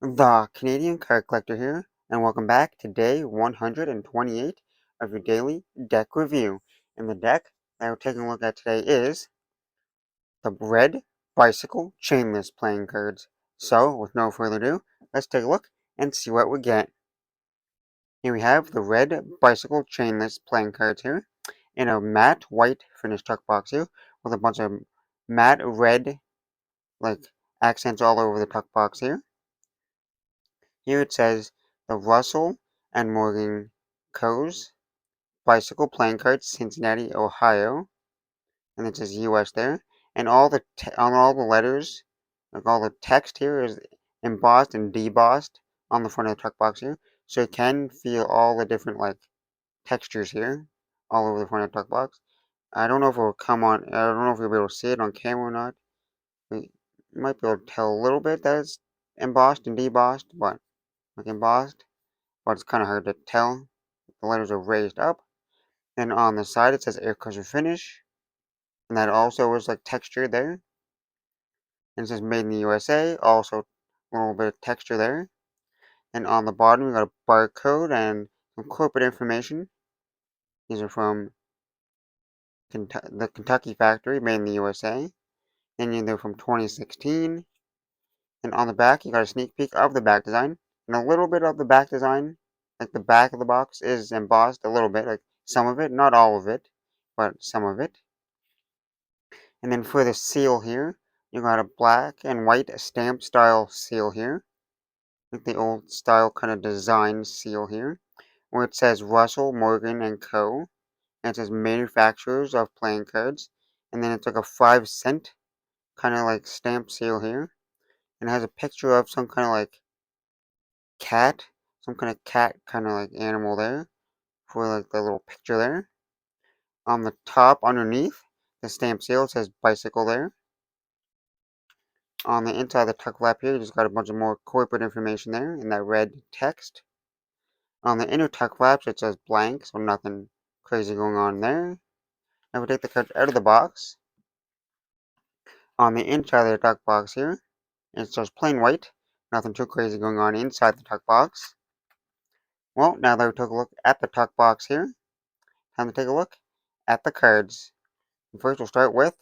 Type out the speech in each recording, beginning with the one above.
The Canadian Card Collector here, and welcome back to day 128 of your daily deck review. And the deck that we're taking a look at today is the Red Bicycle Chainless playing cards. So, with no further ado, let's take a look and see what we get. Here we have the Red Bicycle Chainless playing cards here, in a matte white finished tuck box here, with a bunch of matte red, like, accents all over the tuck box here. Here it says the Russell and Morgan Co's Bicycle Playing Cards, Cincinnati, Ohio, and it says U.S. there. And on all the letters, like all the text here is embossed and debossed on the front of the truck box here, so you can feel all the different like textures here all over the front of the truck box. I don't know if it will come on. I don't know if you'll be able to see it on camera or not. You might be able to tell a little bit that it's embossed and debossed, but like embossed. But it's kind of hard to tell. The letters are raised up. And on the side it says air pressure finish, and that also is like texture there. And it says made in the USA, also a little bit of texture there. And on the bottom we got a barcode and some corporate information. These are from the Kentucky factory, made in the USA. And they're from 2016. And on the back you got a sneak peek of the back design. And a little bit of the back design, like the back of the box, is embossed a little bit, like some of it, not all of it, but some of it. And then for the seal here, you got a black and white stamp style seal here, like the old style kind of design seal here, where it says Russell, Morgan and Co. And it says manufacturers of playing cards. And then it's like a 5 cent kind of like stamp seal here. And it has a picture of some kind of like cat, some kind of cat kind of like animal there for like the little picture there. On the top underneath the stamp seal, it says bicycle there. On the inside of the tuck flap here, you just got a bunch of more corporate information there in that red text. On the inner tuck flaps, it says blank, so nothing crazy going on there. Now we take the cards out of the box. On the inside of the tuck box here, it's just plain white. Nothing too crazy going on inside the tuck box. Well, now that we took a look at the tuck box here, time to take a look at the cards. And first, we'll start with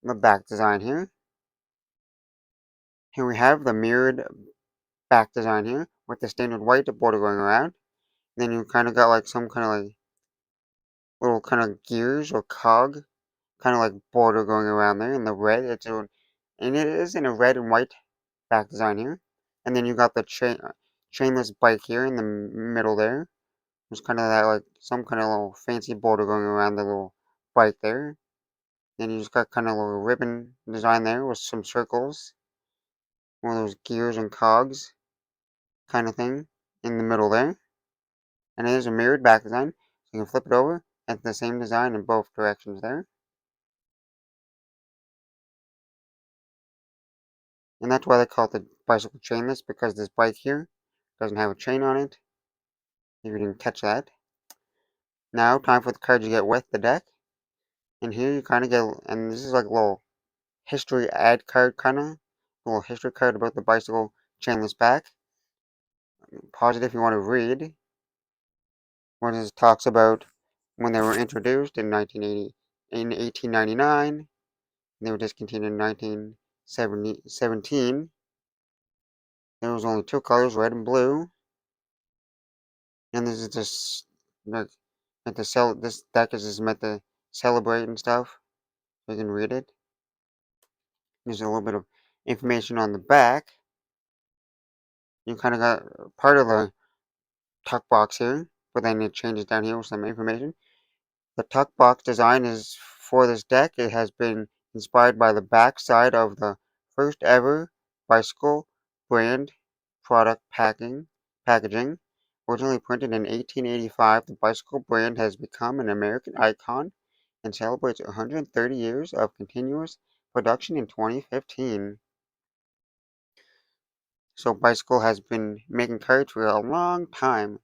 the back design here. Here we have the mirrored back design here with the standard white border going around. Then you kind of got like some kind of like little kind of gears or cog, kind of like border going around there in the red. And it is in a red and white back design here. And then you got the chainless bike here in the middle there. There's kind of that like some kind of little fancy border going around the little bike there. Then you just got kind of a little ribbon design there with some circles, one of those gears and cogs kind of thing in the middle there. And it is a mirrored back design, so you can flip it over at the same design in both directions there. And that's why they call it the bicycle chainless, because this bike here doesn't have a chain on it, if you didn't catch that. Now, time for the cards you get with the deck. And here you kind of get, and this is like a little history ad card kind of, a little history card about the bicycle chainless back. Pause it if you want to read what it talks about when they were introduced in 1980, in 1899, and they were discontinued in 1917. There was only two colors, red and blue. And this is just like meant to sell. This deck is just meant to celebrate and stuff. So you can read it. There's a little bit of information on the back. You kind of got part of the tuck box here, but then it changes down here with some information. The tuck box design is for this deck. It has been inspired by the back side of the first ever bicycle brand product packaging. Originally printed in 1885, the bicycle brand has become an American icon and celebrates 130 years of continuous production in 2015. So Bicycle has been making cards for a long time.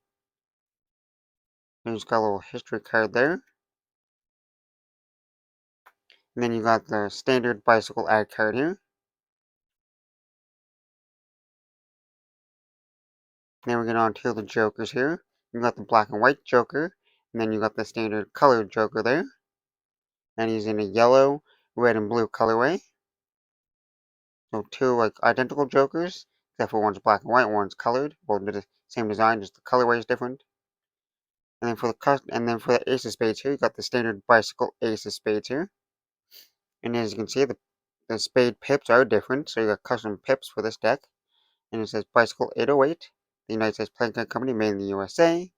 There's got a little history card there. And then you got the standard bicycle ad card here. Then we get on to the Jokers here. You got the black and white Joker, and then you got the standard colored Joker there. And he's in a yellow, red, and blue colorway. So two like identical Jokers, except for one's black and white, one's colored. Both the same design, just the colorway is different. And then for the Ace of Spades here, you got the standard bicycle Ace of Spades here. And as you can see, the spade pips are different, so you got custom pips for this deck. And it says Bicycle 808, the United States Playing Card Company made in the USA.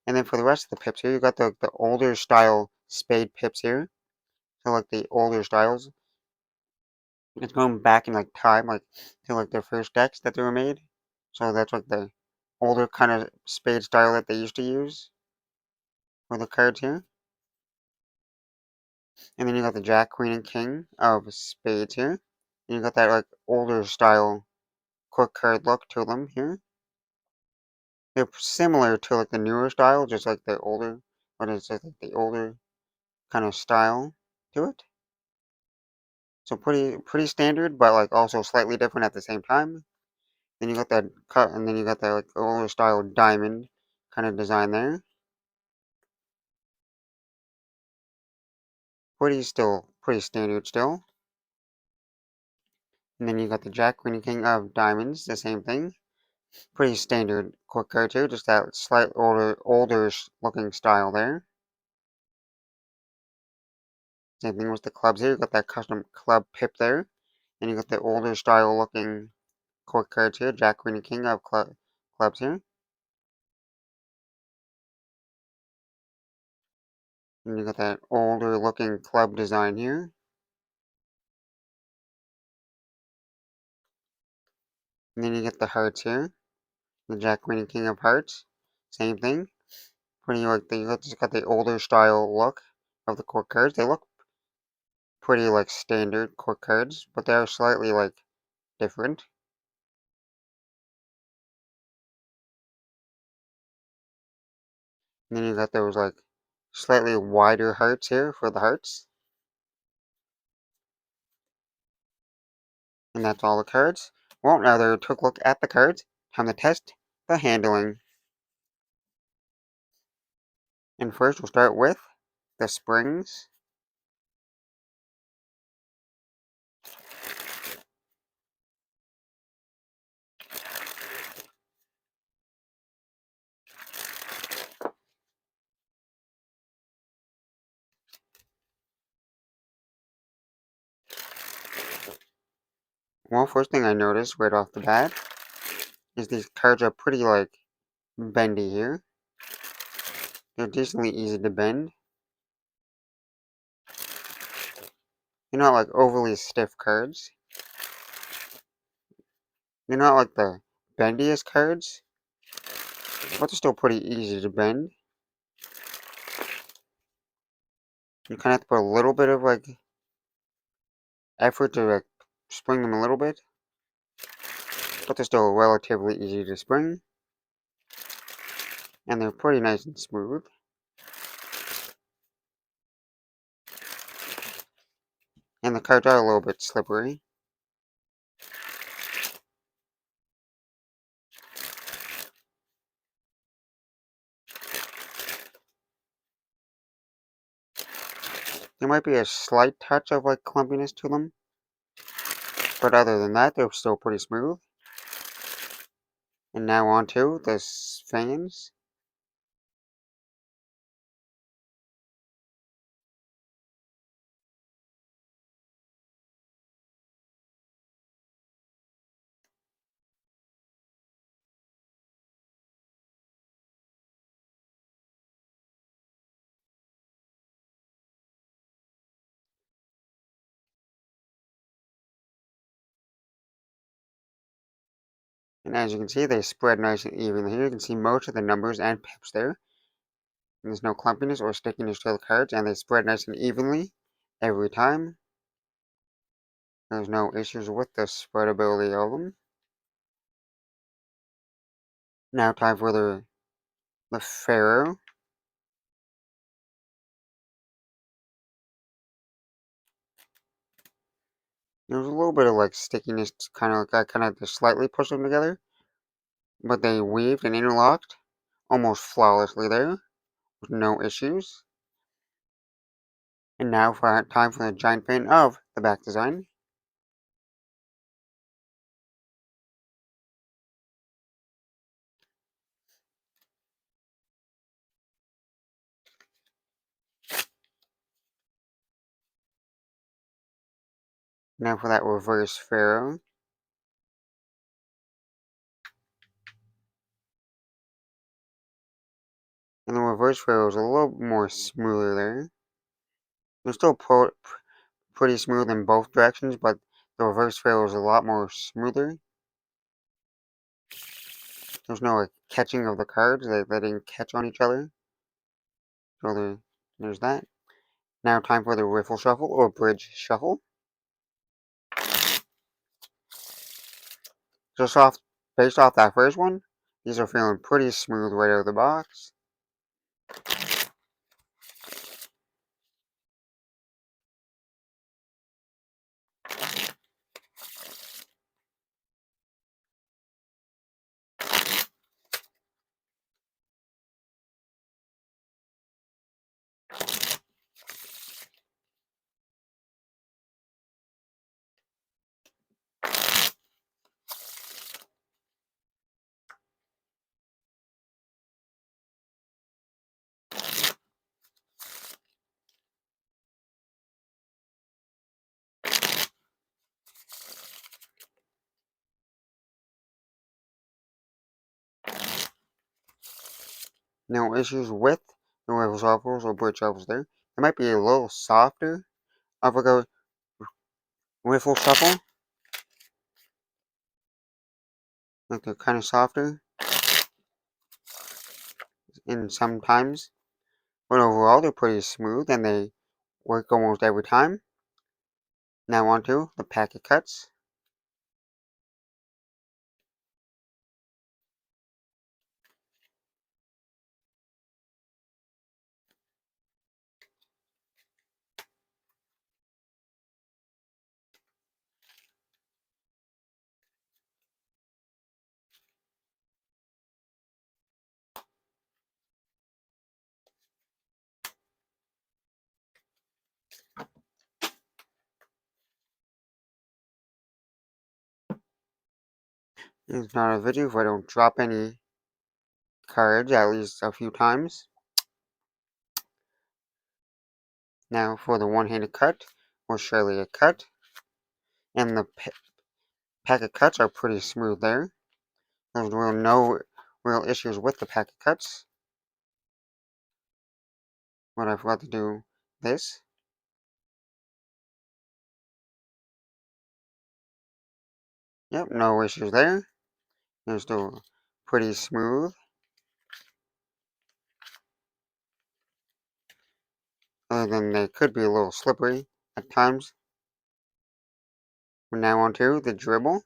And then for the rest of the pips here, you got the older style spade pips here. So like the older styles. It's going back in like time, like to like their first decks that they were made. So that's like the older kind of spade style that they used to use for the cards here. And then you got the Jack, Queen, and King of Spades here. And you got that like older style quick card look to them here. They're similar to like the newer style, just like the older, but it's like the older kind of style to it. So pretty standard, but like also slightly different at the same time. Then you got that cut, and then you got that like older style diamond kind of design there. Pretty standard still. And then you got the Jack, Queen, and King of Diamonds, the same thing. Pretty standard quick card too, just that slight older looking style there. Same thing with the clubs here. You got that custom club pip there, and you got the older style looking quick cards here, Jack, Queen, and King of clubs here. And you got that older looking club design here. And then you get the hearts here, the Jack, Queen, and King of Hearts. Same thing. Pretty like you just got the older style look of the quick cards. They look pretty like standard quick cards, but they are slightly like different. And then you got those like slightly wider hearts here for the hearts. And that's all the cards. Well, now that we took a look at the cards, time to test the handling. And first we'll start with the springs. Well, first thing I noticed right off the bat is these cards are pretty like bendy here. They're decently easy to bend. They're not like overly stiff cards. They're not like the bendiest cards, but they're still pretty easy to bend. You kind of have to put a little bit of like effort to like spring them a little bit, but they're still relatively easy to spring. And they're pretty nice and smooth. And the cards are a little bit slippery. There might be a slight touch of like clumpiness to them, but other than that, they're still pretty smooth. And now on to the fans. And as you can see, they spread nice and evenly here. You can see most of the numbers and pips there. And there's no clumpiness or stickiness to the cards, and they spread nice and evenly every time. There's no issues with the spreadability of them. Now time for the Pharaoh. There's a little bit of like stickiness, kind of like I kind of just slightly push them together, but they weaved and interlocked almost flawlessly there, with no issues. And now for time for the giant fan of the back design. Now for that reverse pharaoh. And the reverse pharaoh is a little more smoother there. They're still pretty smooth in both directions, but the reverse pharaoh is a lot more smoother. There's no like, catching of the cards, they didn't catch on each other. So there's that. Now time for the riffle shuffle or bridge shuffle. Just based off that first one, these are feeling pretty smooth right out of the box. No issues with the riffle shuffles or bridge shuffles there. They might be a little softer of a riffle shuffle. Like they're kind of softer in sometimes. But overall, they're pretty smooth and they work almost every time. Now on to the packet cuts. It's not a video if I don't drop any cards at least a few times. Now for the one-handed cut, or surely a cut. And the packet cuts are pretty smooth there. There's no real issues with the packet cuts. But I forgot to do this. Yep, no issues there. They're still pretty smooth. Other than they could be a little slippery at times. We're now on to the dribble.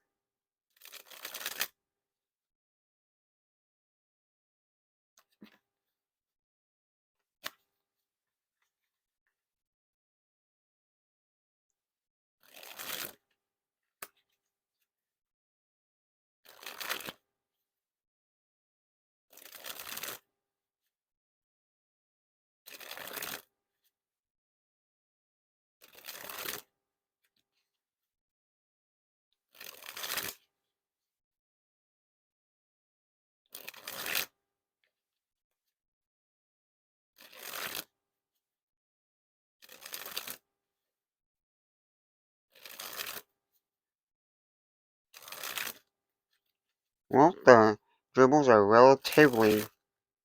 Well, the dribbles are relatively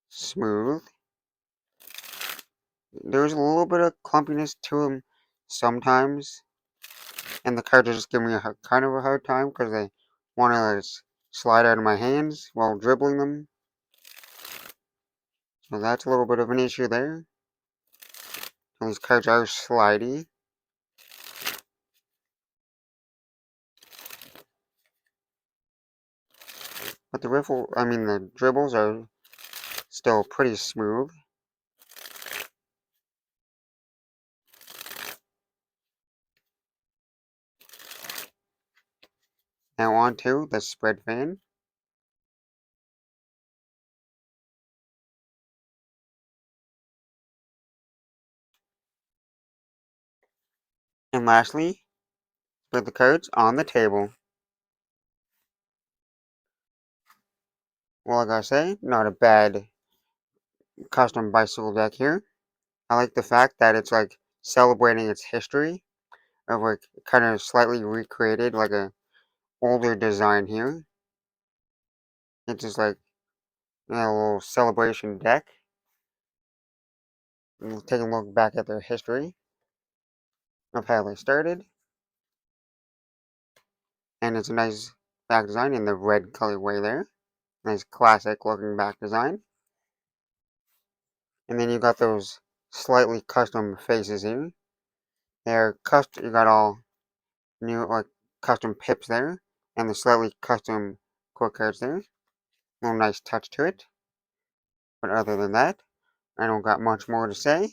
smooth. There's a little bit of clumpiness to them sometimes. And the cards are just giving me kind of a hard time because they want to slide out of my hands while dribbling them. So that's a little bit of an issue there. And these cards are slidey. But the dribbles are still pretty smooth. Now on to the spread fan. And lastly, spread the cards on the table. Well, I gotta say, not a bad custom bicycle deck here. I like the fact that it's like celebrating its history of like kind of slightly recreated like a older design here. It's just like a little celebration deck. And we'll take a look back at their history of how they started. And it's a nice back design in the red colorway there. Nice classic looking back design. And then you got those slightly custom faces here. They're custom. You got all new like custom pips there, and the slightly custom core cards there. Little nice touch to it. But other than that, I don't got much more to say.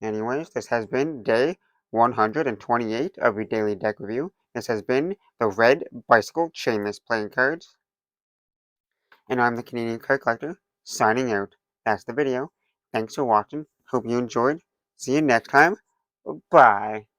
Anyways, this has been day 128 of your daily deck review. This has been the Red Bicycle Chainless playing cards. And I'm the Canadian Card Collector, signing out. That's the video. Thanks for watching. Hope you enjoyed. See you next time. Bye.